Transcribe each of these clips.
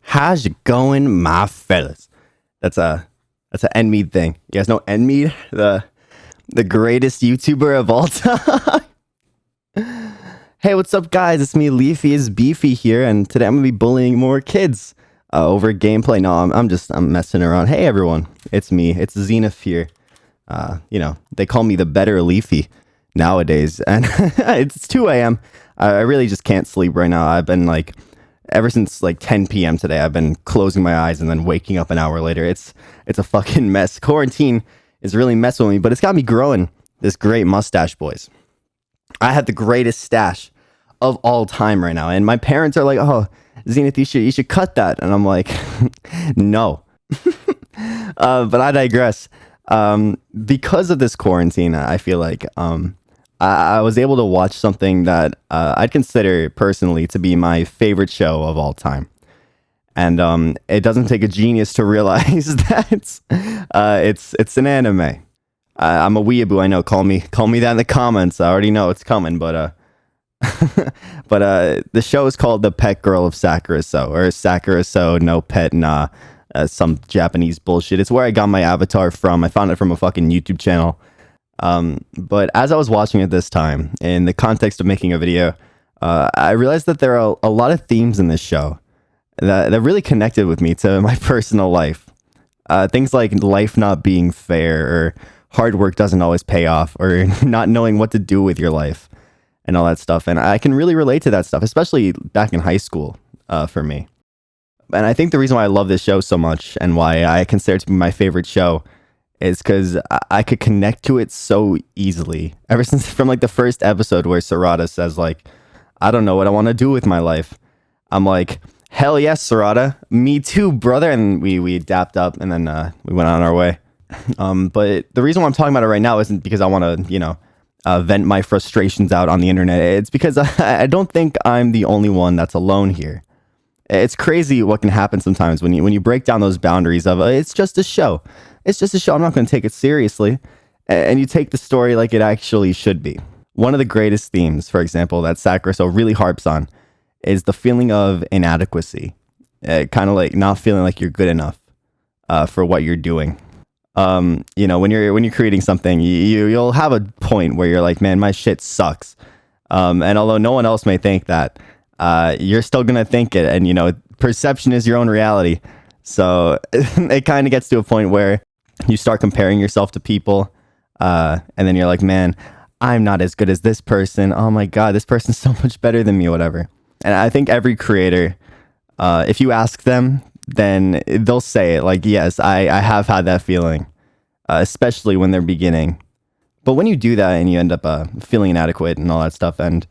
How's it going, my fellas? That's a Enmead thing. You guys know Enmead, the greatest YouTuber of all time. Hey, what's up, guys? It's me, Leafy is Beefy here, and today I'm gonna be bullying more kids over gameplay. No, I'm messing around. Hey, everyone, it's me. It's Zenith here. They call me the better Leafy nowadays, and it's 2 a.m. I really just can't sleep right now. I've been ever since 10 p.m. today, I've been closing my eyes and then waking up an hour later. It's a fucking mess. Quarantine is really messing with me, but it's got me growing this great mustache, boys. I have the greatest stash of all time right now, and my parents are like, "Oh, Zenith, you should cut that," and I'm like, "No." But I digress. Because of this quarantine, I feel like I was able to watch something that I'd consider personally to be my favorite show of all time. And it doesn't take a genius to realize that it's an anime. I'm a weeaboo, I know. Call me that in the comments. I already know it's coming, but the show is called The Pet Girl of Sakurasou, or Sakurasou no Pet Nah, some Japanese bullshit. It's where I got my avatar from. I found it from a fucking YouTube channel. But as I was watching it this time, in the context of making a video, I realized that there are a lot of themes in this show that really connected with me to my personal life. Things like life not being fair, or hard work doesn't always pay off, or not knowing what to do with your life, and all that stuff. And I can really relate to that stuff, especially back in high school, for me. And I think the reason why I love this show so much, and why I consider it to be my favorite show, is because I could connect to it so easily. Ever since from the first episode where Sarada says I don't know what I want to do with my life. I'm like, hell yes, Sarada, me too, brother. And we dapped up, and then we went on our way. But the reason why I'm talking about it right now isn't because I want to vent my frustrations out on the internet. It's because I don't think I'm the only one that's alone here. It's crazy what can happen sometimes when you break down those boundaries of it's just a show. It's just a show. I'm not going to take it seriously. And you take the story like it actually should be. One of the greatest themes, for example, that Sakurasou really harps on is the feeling of inadequacy. Kind of like not feeling like you're good enough for what you're doing. When you're creating something, you'll have a point where you're like, man, my shit sucks. And although no one else may think that, you're still going to think it. And, perception is your own reality. So it kind of gets to a point where you start comparing yourself to people. And then you're like, man, I'm not as good as this person. Oh my God, this person's so much better than me, whatever. And I think every creator, if you ask them, then they'll say it yes, I have had that feeling, especially when they're beginning. But when you do that and you end up feeling inadequate and all that stuff, and,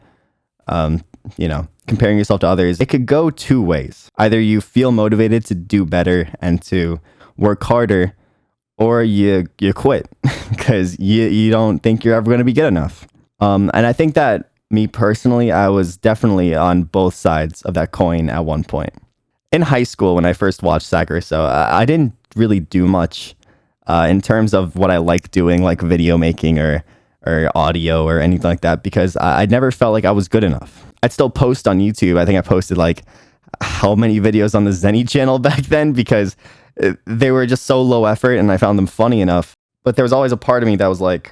comparing yourself to others, it could go two ways. Either you feel motivated to do better and to work harder, or you quit because you don't think you're ever going to be good enough. And I think that me personally, I was definitely on both sides of that coin at one point. In high school, when I first watched Sakurasou, I didn't really do much in terms of what I like doing, like video making or audio or anything like that, because I never felt like I was good enough. I'd still post on YouTube. I think I posted how many videos on the Zenny channel back then, because they were just so low effort and I found them funny enough. But there was always a part of me that was like,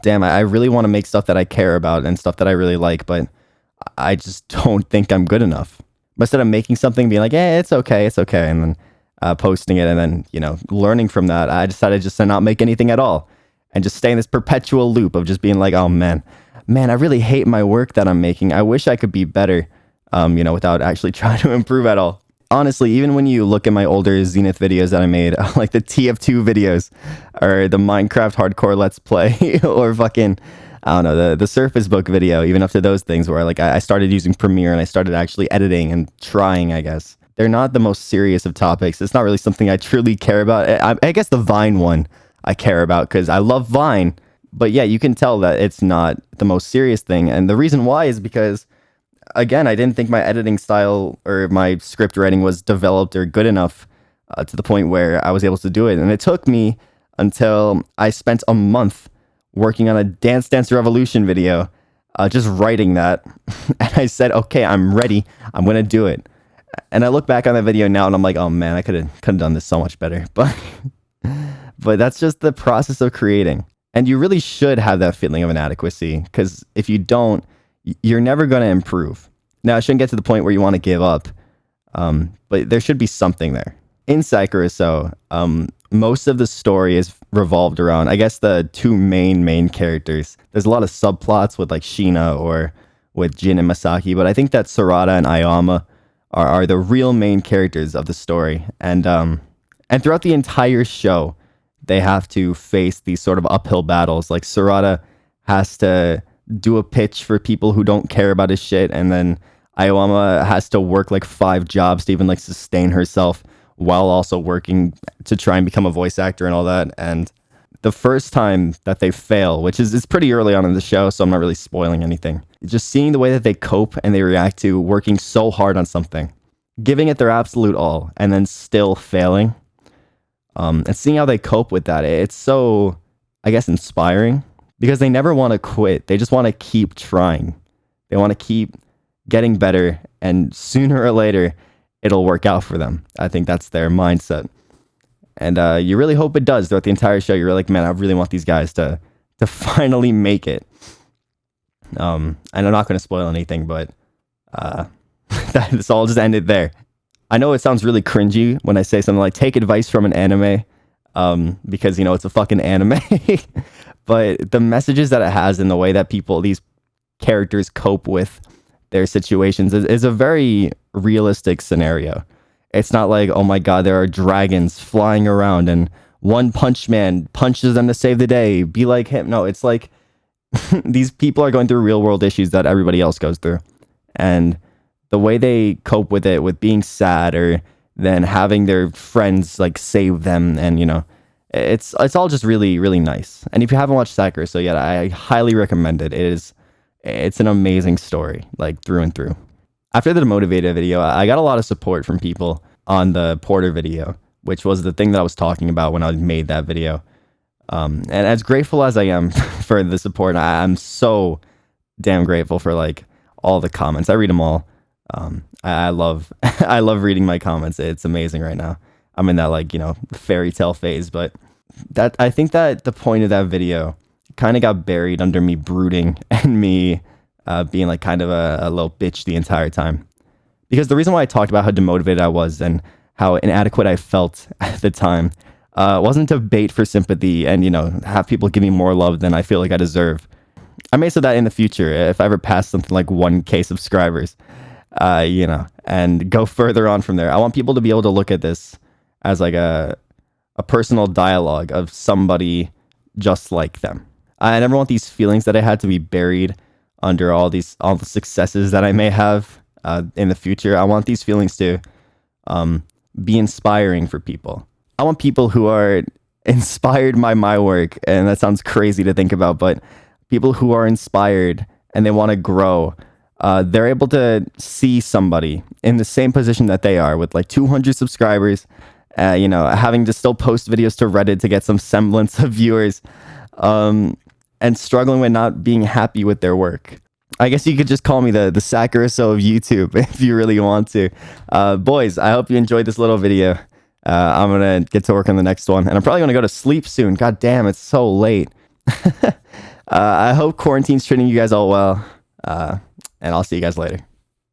damn, I really want to make stuff that I care about and stuff that I really like, but I just don't think I'm good enough. But instead of making something, being like, yeah, it's okay, and then posting it, and then, learning from that, I decided just to not make anything at all and just stay in this perpetual loop of just being like, oh man, I really hate my work that I'm making. I wish I could be better, without actually trying to improve at all. Honestly, even when you look at my older Zenith videos that I made, like the TF2 videos, or the Minecraft hardcore Let's Play, or fucking, I don't know, the Surface Book video, even up to those things where I started using Premiere and I started actually editing and trying, I guess. They're not the most serious of topics. It's not really something I truly care about. I guess the Vine one I care about because I love Vine. But yeah, you can tell that it's not the most serious thing. And the reason why is because, again, I didn't think my editing style or my script writing was developed or good enough to the point where I was able to do it. And it took me until I spent a month working on a Dance Dance Revolution video, just writing that. And I said, okay, I'm ready. I'm going to do it. And I look back on that video now and I'm like, oh man, I could have done this so much better. But that's just the process of creating. And you really should have that feeling of inadequacy, because if you don't, you're never going to improve. Now, it shouldn't get to the point where you want to give up, but there should be something there. In Sakurasou, most of the story is revolved around, I guess, the two main characters. There's a lot of subplots with like Shina or with Jin and Masaki, but I think that Sarada and Ayama are the real main characters of the story. And throughout the entire show, they have to face these sort of uphill battles. Like Sarada has to do a pitch for people who don't care about his shit, and then Ayama has to work like 5 jobs to even like sustain herself while also working to try and become a voice actor and all that. And the first time that they fail, which is pretty early on in the show, so I'm not really spoiling anything, just seeing the way that they cope and they react to working so hard on something, giving it their absolute all, and then still failing, and seeing how they cope with that, it's so, I guess, inspiring, because they never want to quit. They just want to keep trying. They want to keep getting better, and sooner or later, it'll work out for them. I think that's their mindset. And you really hope it does throughout the entire show. You're like, man, I really want these guys to finally make it. And I'm not going to spoil anything, but that's all just ended there. I know it sounds really cringy when I say something like, take advice from an anime, because, you know, it's a fucking anime. But the messages that it has and the way that these characters cope with their situations is a very realistic scenario. It's not like, oh my god, there are dragons flying around and One Punch Man punches them to save the day. Be like him. No, it's like these people are going through real world issues that everybody else goes through. And the way they cope with it, with being sad or then having their friends like save them, and you know, it's all just really, really nice. And if you haven't watched Sakurasou yet, I highly recommend it. It's an amazing story, like through and through. After the demotivated video, I got a lot of support from people on the Porter video, which was the thing that I was talking about when I made that video. And as grateful as I am for the support, I'm so damn grateful for like all the comments. I read them all. I love I love reading my comments. It's amazing right now. I'm in that, like, you know, fairy tale phase, but that I think that the point of that video kind of got buried under me brooding and me being like kind of a little bitch the entire time. Because the reason why I talked about how demotivated I was and how inadequate I felt at the time wasn't to bait for sympathy and, you know, have people give me more love than I feel like I deserve. I may say that in the future if I ever pass something like 1K subscribers, you know, and go further on from there. I want people to be able to look at this as like a personal dialogue of somebody just like them. I never want these feelings that I had to be buried under all the successes that I may have in the future. I want these feelings to be inspiring for people. I want people who are inspired by my work, and that sounds crazy to think about, but people who are inspired and they want to grow, they're able to see somebody in the same position that they are with like 200 subscribers, you know, having to still post videos to Reddit to get some semblance of viewers, and struggling with not being happy with their work. I guess you could just call me the Sakurasou of YouTube if you really want to. Boys, I hope you enjoyed this little video. I'm going to get to work on the next one, and I'm probably going to go to sleep soon. God damn, it's so late. I hope quarantine's treating you guys all well, and I'll see you guys later.